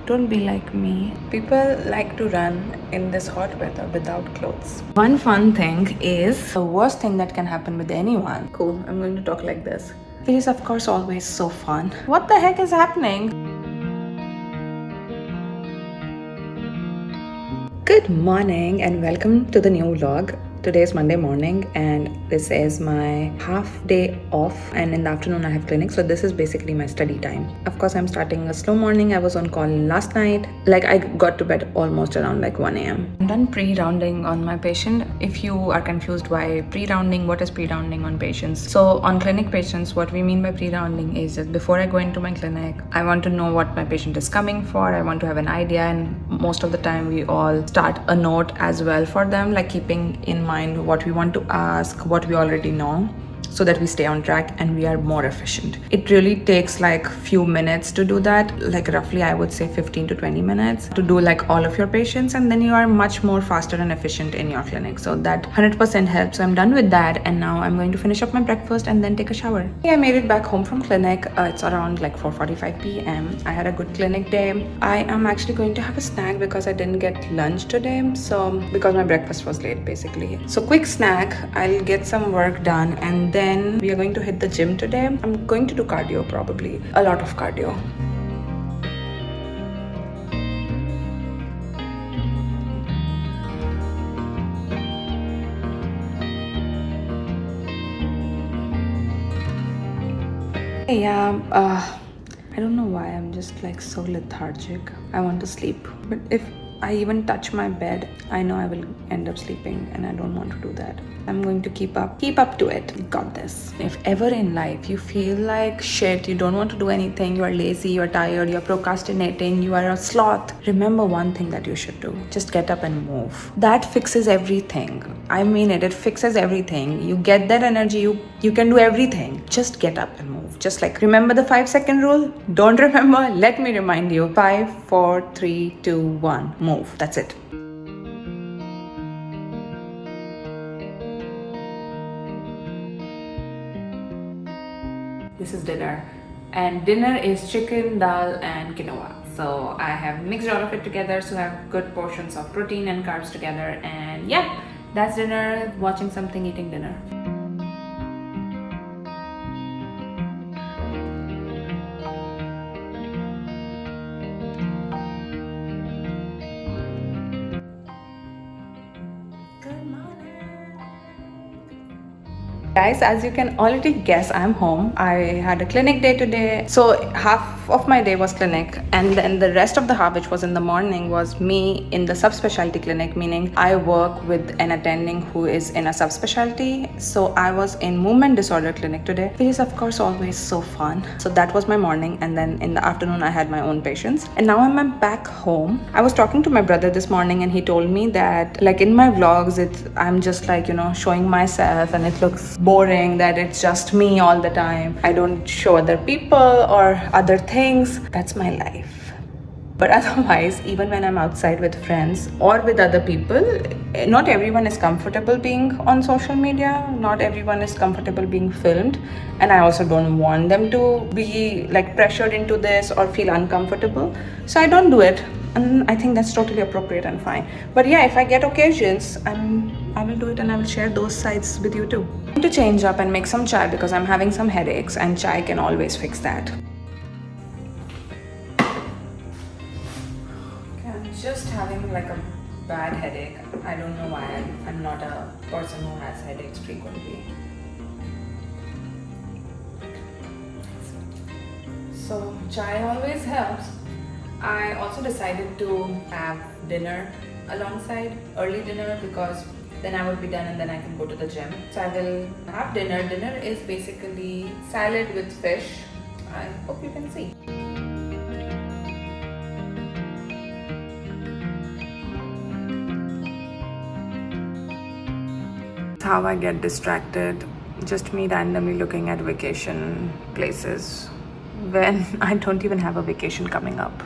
Don't be like me. People like to run in this hot weather without clothes. One fun thing is the worst thing that can happen with anyone. Cool, I'm going to talk like this. It is of course always so fun. What the heck is happening? Good morning and welcome to the new vlog. Today is Monday morning and this is my half day off, and in the afternoon I have clinic, so this is basically my study time. Of course I'm starting a slow morning. I was on call last night. I got to bed almost around 1 a.m. I'm done pre-rounding on my patient. If you are confused why pre-rounding, what is pre-rounding on patients? So on clinic patients, what we mean by pre-rounding is that before I go into my clinic, I want to know what my patient is coming for. I want to have an idea, and most of the time we all start a note as well for them, like keeping in mind what we want to ask, what we already know, so that we stay on track and we are more efficient. It really takes few minutes to do that, roughly I would say 15 to 20 minutes to do all of your patients, and then you are much more faster and efficient in your clinic. So that 100% helps. So I'm done with that, and now I'm going to finish up my breakfast and then take a shower. I made it back home from clinic. It's around 4:45 p.m. I had a good clinic day. I am actually going to have a snack because I didn't get lunch today, so because my breakfast was late basically. So quick snack, I'll get some work done, and then we are going to hit the gym today. I'm going to do cardio, probably a lot of cardio. Yeah, I don't know why I'm just so lethargic. I want to sleep, but if I even touch my bed, I know I will end up sleeping, and I don't want to do that. I'm going to keep up to it. Got this. If ever in life you feel like shit, you don't want to do anything, you are lazy, you're tired, you're procrastinating, you are a sloth, remember one thing that you should do. Just get up and move. That fixes everything. I mean it fixes everything. You get that energy, you can do everything. Just get up and move. Just remember the 5-second rule? Don't remember? Let me remind you. 5, 4, 3, 2, 1. Move. That's it. This is dinner, and dinner is chicken, dal and quinoa. So I have mixed all of it together, so I have good portions of protein and carbs together, and yeah, that's dinner. Watching something, eating dinner. Guys, as you can already guess, I'm home. I had a clinic day today. So half of my day was clinic, and then the rest of the half, which was in the morning, was me in the subspecialty clinic, meaning I work with an attending who is in a subspecialty. So I was in movement disorder clinic today, which is of course always so fun. So that was my morning, and then in the afternoon I had my own patients, and now I'm back home. I was talking to my brother this morning, and he told me that in my vlogs, I'm just showing myself, and it looks boring, that it's just me all the time. I don't show other people or other things. That's my life. But otherwise, even when I'm outside with friends or with other people, not everyone is comfortable being on social media. Not everyone is comfortable being filmed, and I also don't want them to be pressured into this or feel uncomfortable. So I don't do it, and I think that's totally appropriate and fine. But yeah, if I get occasions, I will do it, and I will share those sides with you too. I'm going to change up and make some chai because I'm having some headaches, and chai can always fix that. I'm just having a bad headache. I don't know why. I'm not a person who has headaches frequently. So chai always helps. I also decided to have dinner alongside, early dinner, because then I would be done and then I can go to the gym. So I will have dinner. Dinner is basically salad with fish. I hope you can see. How I get distracted, just me randomly looking at vacation places when I don't even have a vacation coming up.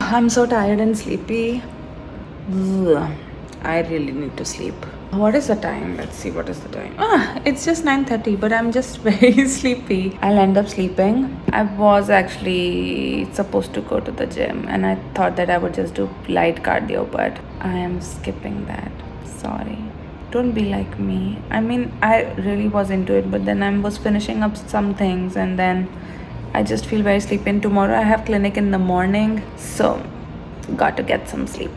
I'm so tired and sleepy. Ugh. I really need to sleep. What is the time? Let's see, what is the time? It's just 9:30, but I'm just very sleepy. I'll end up sleeping. I was actually supposed to go to the gym and I thought that I would just do light cardio, but I am skipping that. Sorry. Don't be like me. I mean, I really was into it, but then I was finishing up some things and then I just feel very sleepy. And tomorrow I have clinic in the morning, so got to get some sleep.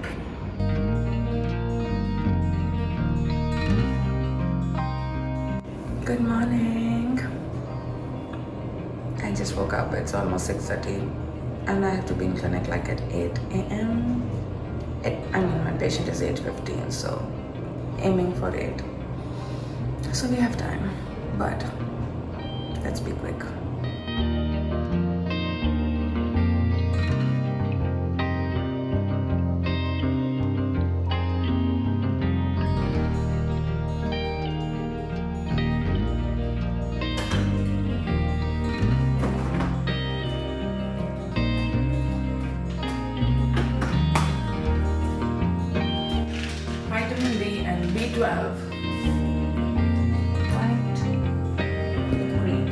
Good morning. I just woke up. It's almost 6:30 and I have to be in clinic like at 8 a.m. I mean, my patient is 8:15, so aiming for 8. So we have time, but let's be quick. Vitamin D and B12. White, green.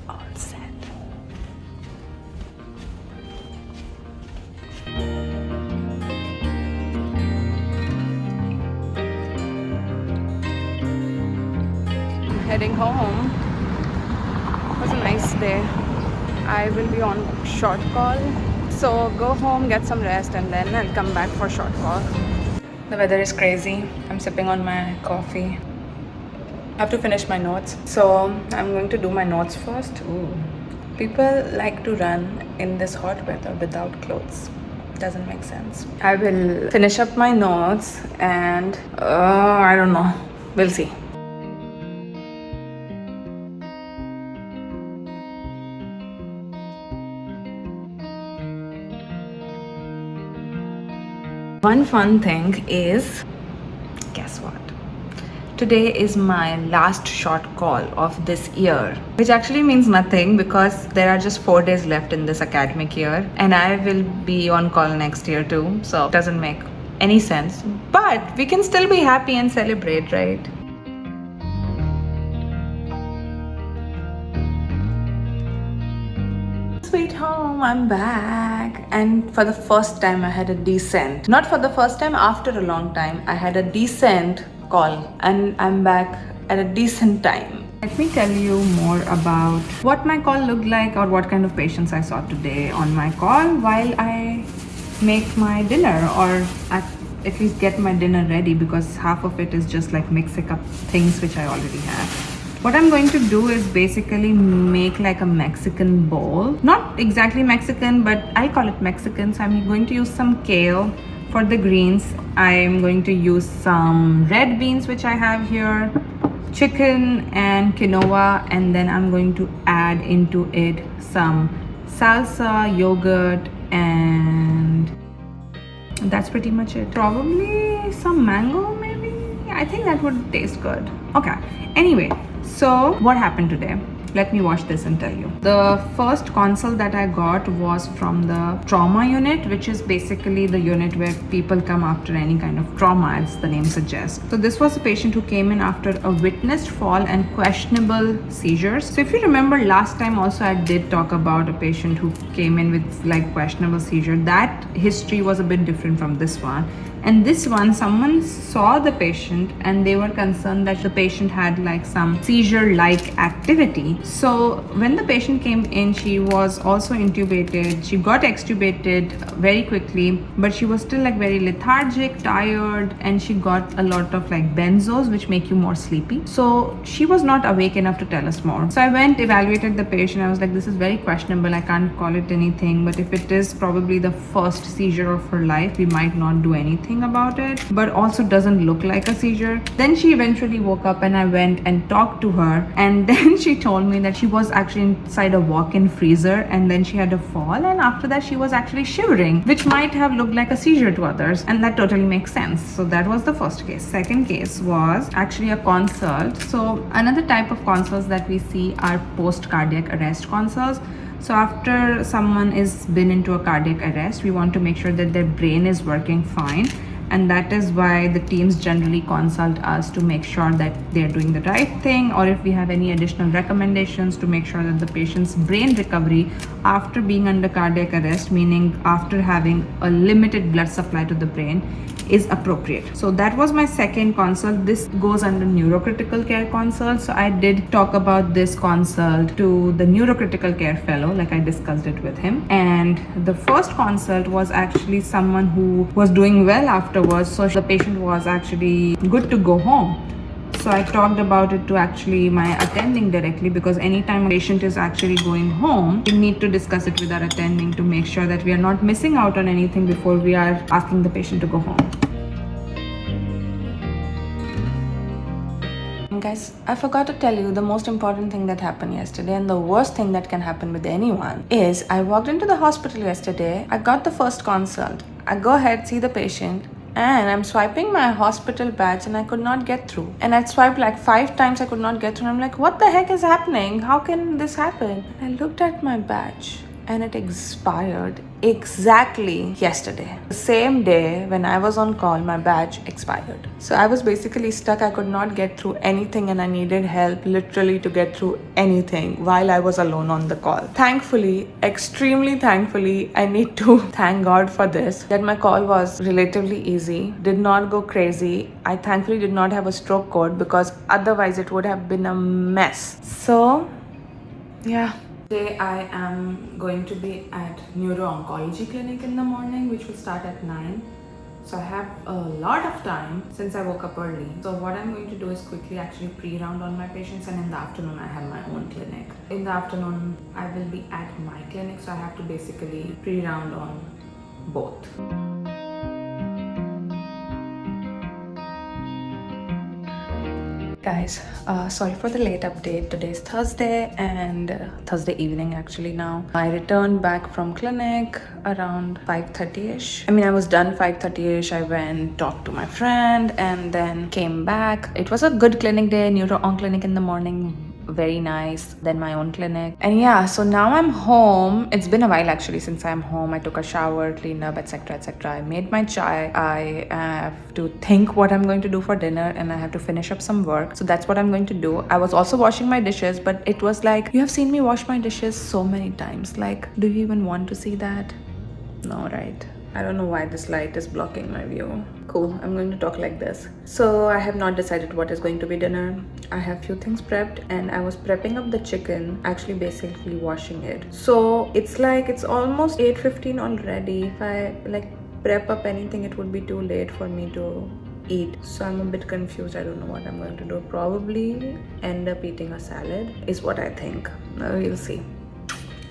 All set. I'm heading home. It was a nice day. I will be on short call. So go home, get some rest, and then I'll come back for short call. The weather is crazy. I'm sipping on my coffee. I have to finish my notes. So I'm going to do my notes first. Ooh. People like to run in this hot weather without clothes. Doesn't make sense. I will finish up my notes and I don't know. We'll see. One fun thing is, guess what? Today is my last short call of this year, which actually means nothing because there are just 4 days left in this academic year and I will be on call next year too, so it doesn't make any sense. But we can still be happy and celebrate, right? Sweet home, I'm back. And for the first time I had a decent, not for the first time, after a long time, I had a decent call and I'm back at a decent time. Let me tell you more about what my call looked like or what kind of patients I saw today on my call while I make my dinner, or at least get my dinner ready, because half of it is just like mixing up things which I already have. What I'm going to do is basically make like a Mexican bowl. Not exactly Mexican, but I'll call it Mexican. So I'm going to use some kale for the greens. I'm going to use some red beans, which I have here, chicken and quinoa, and then I'm going to add into it some salsa, yogurt, and that's pretty much it. Probably some mango, maybe. I think that would taste good. Okay. Anyway, so what happened today? Let me watch this and tell you. The first consult that I got was from the trauma unit, which is basically the unit where people come after any kind of trauma, as the name suggests. So this was a patient who came in after a witnessed fall and questionable seizures. So if you remember last time also I did talk about a patient who came in with like questionable seizure. That history was a bit different from this one. And this one, someone saw the patient and they were concerned that the patient had like some seizure-like activity. So when the patient came in, she was also intubated. She got extubated very quickly, but she was still like very lethargic, tired, and she got a lot of like benzos, which make you more sleepy. So she was not awake enough to tell us more. So I went, evaluated the patient. I was like, this is very questionable. I can't call it anything, but if it is probably the first seizure of her life, we might not do anything about it, but also doesn't look like a seizure. Then she eventually woke up and I went and talked to her, and then she told me that she was actually inside a walk-in freezer and then she had a fall, and after that she was actually shivering, which might have looked like a seizure to others, and that totally makes sense. So that was the first case. Second case was actually a consult. So another type of consults that we see are post-cardiac arrest consults. So after someone is been into a cardiac arrest, we want to make sure that their brain is working fine and that is why the teams generally consult us to make sure that they're doing the right thing, or if we have any additional recommendations to make sure that the patient's brain recovery after being under cardiac arrest, meaning after having a limited blood supply to the brain, is appropriate. So that was my second consult. This goes under neurocritical care consult. So I did talk about this consult to the neurocritical care fellow, like I discussed it with him. And the first consult was actually someone who was doing well afterwards. So the patient was actually good to go home. So I talked about it to actually my attending directly, because anytime a patient is actually going home, we need to discuss it with our attending to make sure that we are not missing out on anything before we are asking the patient to go home. And guys, I forgot to tell you the most important thing that happened yesterday, and the worst thing that can happen with anyone is I walked into the hospital yesterday. I got the first consult. I go ahead, see the patient, and I'm swiping my hospital badge and I could not get through. And I'd swiped like 5 times, I could not get through. I'm like, what the heck is happening? How can this happen? And I looked at my badge and it expired exactly yesterday. The same day when I was on call, my badge expired. So I was basically stuck. I could not get through anything and I needed help literally to get through anything while I was alone on the call. Thankfully, extremely thankfully, I need to thank God for this, that my call was relatively easy, did not go crazy. I thankfully did not have a stroke code, because otherwise it would have been a mess. So yeah. Today I am going to be at neuro-oncology clinic in the morning, which will start at 9. So I have a lot of time since I woke up early. So what I'm going to do is quickly actually pre-round on my patients, and in the afternoon I have my own clinic. In the afternoon I will be at my clinic, so I have to basically pre-round on both. Guys, sorry for the late update. Today's Thursday, and Thursday evening actually now. I returned back from clinic around 5:30ish. I mean, I was done 5:30ish. I went, talked to my friend, and then came back. It was a good clinic day, neuro-onc clinic in the morning. Very nice. Then my own clinic. And yeah, so now I'm home. It's been a while actually since I'm home. I took a shower, cleaned up, etc, etc. I made my chai. I have to think what I'm going to do for dinner, and I have to finish up some work. So that's what I'm going to do. I was also washing my dishes, but it was like, you have seen me wash my dishes so many times. Like, do you even want to see that? No, right? I don't know why this light is blocking my view. Cool, I'm going to talk like this. So I have not decided what is going to be dinner. I have few things prepped, and I was prepping up the chicken, actually basically washing it. So it's like, it's almost 8:15 already. If I like prep up anything, it would be too late for me to eat. So I'm a bit confused. I don't know what I'm going to do. Probably end up eating a salad is what I think. We'll see.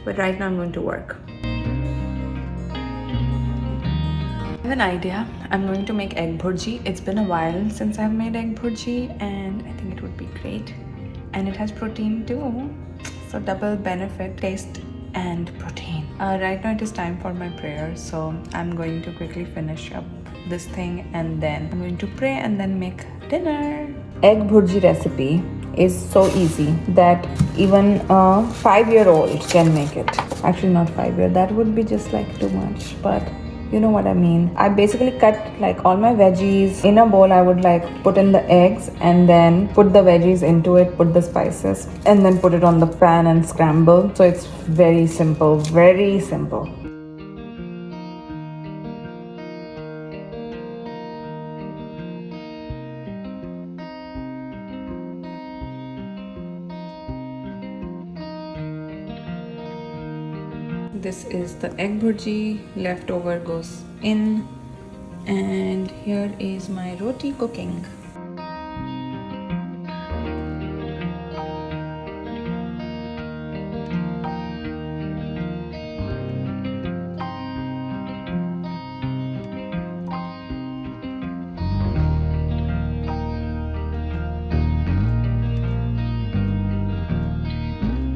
But right now I'm going to work. I have an idea. I'm going to make egg bhurji. It's been a while since I've made egg bhurji, and I think it would be great. And it has protein too. So double benefit, taste and protein. Right now it is time for my prayer. So I'm going to quickly finish up this thing, and then I'm going to pray and then make dinner. Egg bhurji recipe is so easy that even a 5-year-old can make it. Actually not 5-year, that would be just like too much, but you know what I mean. I basically cut like all my veggies in a bowl. I would like put in the eggs and then put the veggies into it, put the spices, and then put it on the pan and scramble. So it's very simple, very simple. This is the egg bhurji, leftover goes in, and here is my roti cooking.